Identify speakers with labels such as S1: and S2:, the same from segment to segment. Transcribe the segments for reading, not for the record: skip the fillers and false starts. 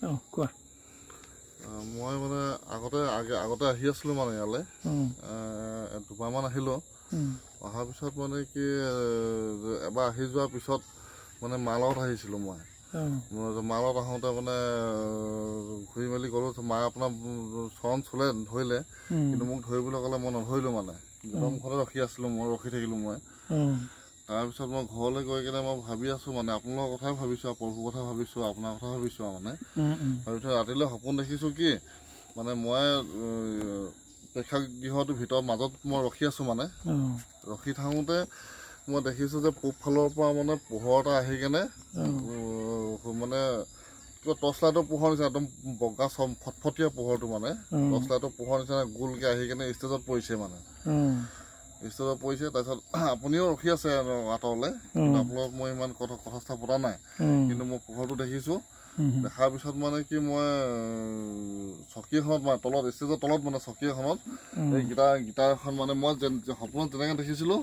S1: কোৱা
S2: মই মানে আগতে আহি আছিলোঁ মানে ইয়ালৈ দুবাৰমান আহিলোঁ অহাৰ পিছত মানে কি এবাৰ আহি যোৱাৰ পিছত মানে মালত আহিছিলোঁ মই মালত আহোঁতে মানে ঘূৰি মেলি গ'লোঁ মায়ে আপোনাৰ চৰণ চুলে ধৰিলে কিন্তু মোক ধৰিবলৈ ক'লে মই নধৰিলোঁ মানে একদম ঘৰতে ৰখি আছিলোঁ মই ৰখি থাকিলোঁ মই তাৰপিছত মই ঘৰলৈ গৈ কিনে মই ভাবি আছোঁ মানে আপোনালোকৰ কথাই ভাবিছোঁ আৰু প্ৰভুৰ কথা ভাবিছোঁ আপোনাৰ কথা ভাবিছোঁ আৰু মানে তাৰপিছত ৰাতিলৈ সপোন দেখিছোঁ কি মানে মই প্ৰেক্ষাগৃহটোৰ ভিতৰত মাজত মই ৰখি আছোঁ মানে ৰখি থাকোঁতে মই দেখিছোঁ যে পূব ফালৰ পৰা মানে পোহৰ এটা আহি কেনে মানে কিবা টৰ্চ লাইটৰ পোহৰ নিচিনা একদম বগা ফটফটীয়া পোহৰটো মানে টৰ্চ লাইটৰ পোহৰ নিচিনা গোলকৈ আহি কেনে ষ্টেজত পৰিছে মানে ষ্টেজত পৰিছে তাৰপিছত আপুনিও ৰখি আছে আঁতৰলৈ কিন্তু আপোনালোকক মই ইমান কথা পতা নাই কিন্তু মই পোহৰটো দেখিছোঁ দেখাৰ পিছত মানে কি মই চকী এখনত মানে তলত ষ্টেজৰ তলত মানে চকী এখনত এই গীটাৰ এখন মানে মই সপোনত যেনেকৈ দেখিছিলোঁ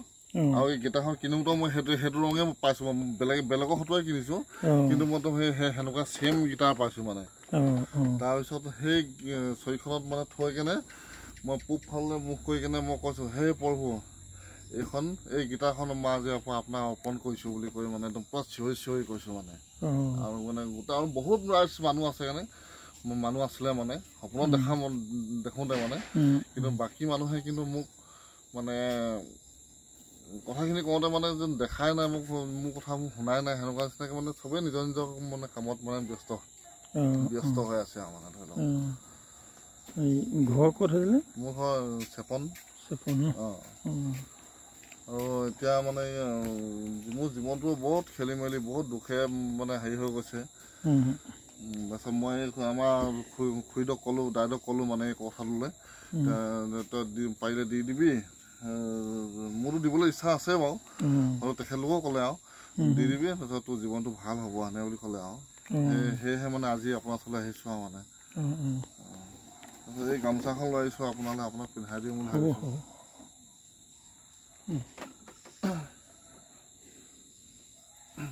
S2: আৰু এই গীটাৰখন কিনোতেও মই সেইটো ৰঙে পাইছোঁ বেলেগৰ ফটোৱে কিনিছোঁ কিন্তু মইতো সেনেকুৱা ছেম গীটাৰ পাইছোঁ মানে তাৰপিছত সেই চকীখনত মানে থৈ কেনে মই পূব ফাললৈ মুখ কৰি কেনে মই কৈছোঁ হে প্ৰভু এই গীটাৰখন মই আজি আপোনাক অৰ্পণ কৰিছোঁ বুলি কৈ মানে একদম পুৰা চিঞৰি কৈছোঁ মানে আৰু মানে গোটেই আৰু বহুত ৰাইজ মানুহ আছে কাৰণে মানুহ আছিলে মানে সপোনত দেখোঁতে মানে কিন্তু বাকী মানুহে কিন্তু মোক মানে কথাখিনি কওঁতে মানে যেন দেখাই নাই মোৰ কথা মোক শুনাই নাই সেনেকুৱা নিচিনাকৈ মানে চবেই নিজৰ মানে কামত মানে ব্যস্ত হৈ আছে আৰু মানে ধৰি লওক
S1: ঘৰ ক'ত হৈছিলে
S2: মোৰ ঘৰ চেপন আৰু এতিয়া মানে মোৰ জীৱনটো বহুত খেলি মেলি বহুত দুখে মানে হেৰি হৈ গৈছে তাৰপিছত মই আমাৰ খুৰীদক ক'লোঁ দাইদক ক'লোঁ মানে এই কথাটোলৈ তই পাৰিলে দি দিবি মোৰতো দিবলৈ ইচ্ছা আছে বাৰু আৰু তেখেতলোকেও ক'লে আৰু দি দিবি তাৰপিছত তোৰ জীৱনটো ভাল হ'ব আনে বুলি ক'লে আৰু সেয়েহে মানে আজি আপোনাৰ ওচৰলৈ আহিছোঁ আৰু মানে এই গামোচাখন লৈ আহিছোঁ আপোনাক পিন্ধাই দিম বুলি ভাবিছোঁ